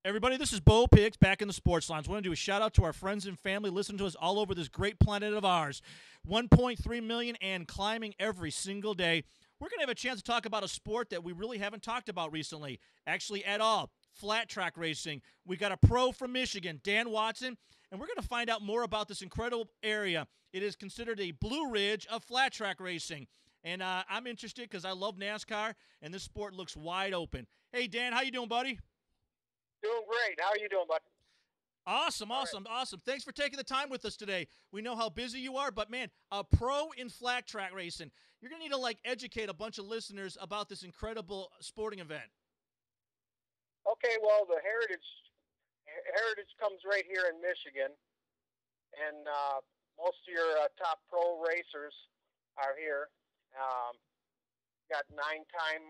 Everybody, this is Bo Picks back in the Sports Lines. I want to do a shout out to our friends and family listening to us all over this great planet of ours. 1.3 million and climbing every single day. We're going to have a chance to talk about a sport that we really haven't talked about recently, actually at all. Flat track racing. We got a pro from Michigan, Dan Watson, and we're going to find out more about this incredible area. It is considered a Blue Ridge of flat track racing. And I'm interested because I love NASCAR, and this sport looks wide open. Hey, Dan, how you doing, buddy? Doing great. How are you doing, bud? Awesome, All right. awesome, awesome. Thanks for taking the time with us today. We know how busy you are, but man, a pro in flat track racing. You're going to need to educate a bunch of listeners about this incredible sporting event. Okay, well, the heritage comes right here in Michigan, and most of your top pro racers are here. Um, got nine-time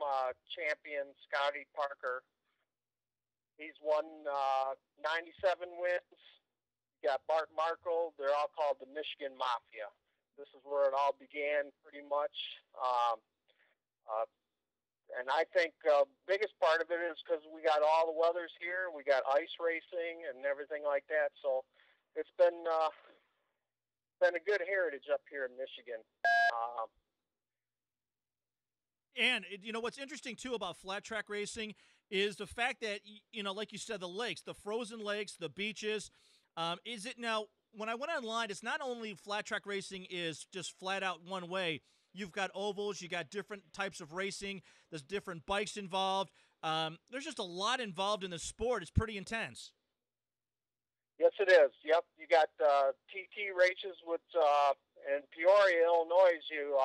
champion Scotty Parker. He's won 97 wins. You got Bart Markle. They're all called the Michigan Mafia. This is where it all began, pretty much. Uh, and I think biggest part of it is because we got all the weathers here. We got ice racing and everything like that. So it's been a good heritage up here in Michigan. And you know what's interesting too about flat track racing is the fact that like you said, the lakes, the frozen lakes, the beaches. Is it now? When I went online, it's not only flat track racing is just flat out one way. You've got ovals, you got different types of racing. There's different bikes involved. There's just a lot involved in the sport. It's pretty intense. Yes, it is. Yep, you got TT races with in Peoria, Illinois. You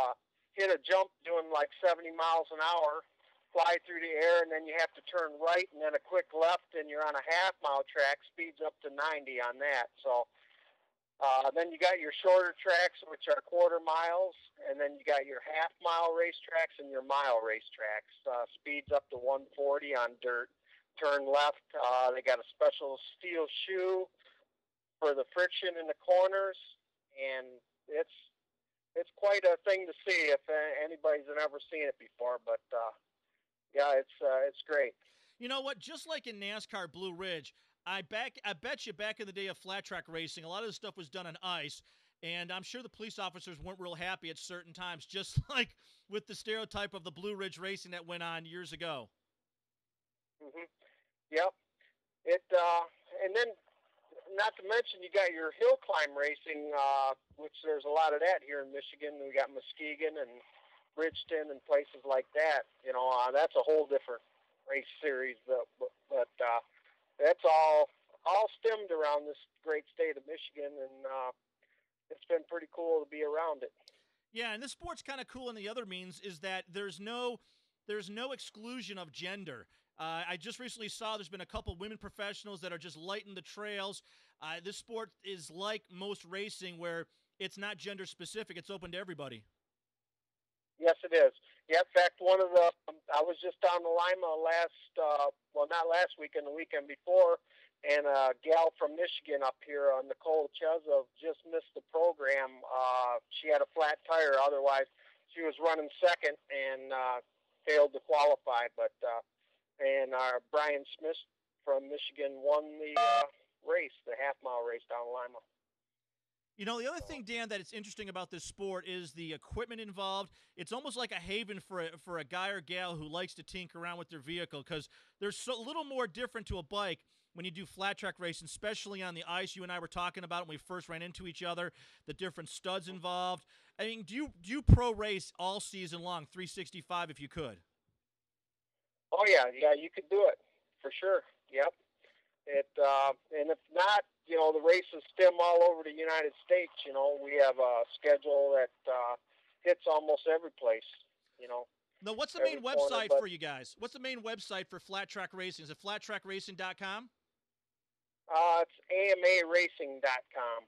hit a jump doing like 70 miles an hour, fly through the air, and then you have to turn right and then a quick left, and you're on a half-mile track, speeds up to 90 on that. So then you got your shorter tracks, which are quarter miles, and then you got your half-mile racetracks and your mile racetracks. Speeds up to 140 on dirt. Turn left. They got a special steel shoe for the friction in the corners, and it's quite a thing to see if anybody's ever seen it before. But yeah, it's great. You know what? Just like in NASCAR Blue Ridge, I bet you back in the day of flat track racing, a lot of this stuff was done on ice, and I'm sure the police officers weren't real happy at certain times, just like with the stereotype of the Blue Ridge racing that went on years ago. Hmm. Yep. It and then not to mention you got your hill climb racing, which there's a lot of that here in Michigan. We got Muskegon and Bridgeton and places like that. That's a whole different race series. But that's all stemmed around this great state of Michigan, and it's been pretty cool to be around it. Yeah, and this sport's kind of cool in the other means is that there's no exclusion of gender. I just recently saw there's been a couple women professionals that are just lighting the trails. This sport is like most racing where it's not gender specific; it's open to everybody. Yes, it is. Yeah, in fact, I was just down to Lima not last weekend, the weekend before, and a gal from Michigan up here, Nicole Chezov, just missed the program. She had a flat tire, otherwise she was running second and failed to qualify. But and our Brian Smith from Michigan won the race, the half-mile race down to Lima. You know, the other thing, Dan, that it's interesting about this sport is the equipment involved. It's almost like a haven for a guy or gal who likes to tinker around with their vehicle because there's a little more different to a bike when you do flat track racing, especially on the ice. You and I were talking about when we first ran into each other, the different studs involved. I mean, do you pro race all season long, 365 if you could? Oh yeah, you could do it for sure. Yep. And if not, the races stem all over the United States. We have a schedule that hits almost every place. You know, Now, what's the every main corner. website But for you guys? What's the main website for flat track racing? Is it flattrackracing.com? it's AMARacing.com.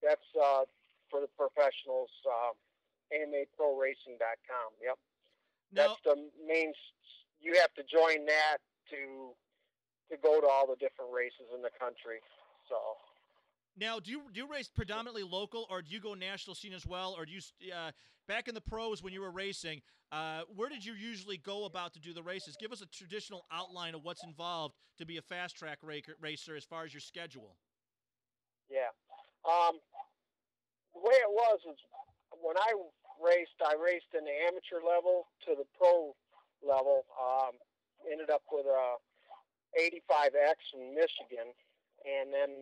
That's for the professionals. AMAProRacing.com. Yep. That's Now, the main. You have to join that to go to all the different races in the country. So Now, do you race predominantly local, or do you go national scene as well, or do you back in the pros when you were racing? Where did you usually go about to do the races? Give us a traditional outline of what's involved to be a fast track racer as far as your schedule. Yeah. The way it was is when I raced in the amateur level to the pro level. Ended up with a 85X in Michigan, and then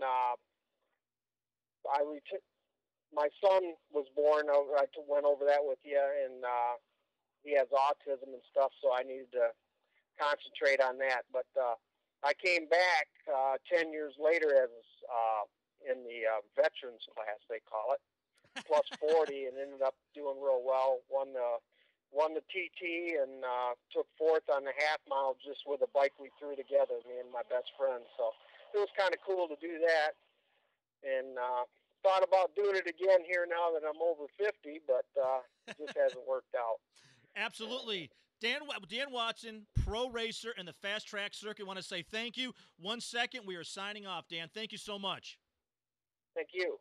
my son was born over. I went over that with you, and he has autism and stuff, so I needed to concentrate on that. But I came back 10 years later as in the veterans class, they call it, plus 40, and ended up doing real well. Won the TT and took fourth on the half mile just with a bike we threw together, me and my best friend. So it was kind of cool to do that. And thought about doing it again here now that I'm over 50, but it just hasn't worked out. Absolutely. Dan Watson, pro racer in the fast track circuit. I want to say thank you. 1 second, we are signing off. Dan, thank you so much. Thank you.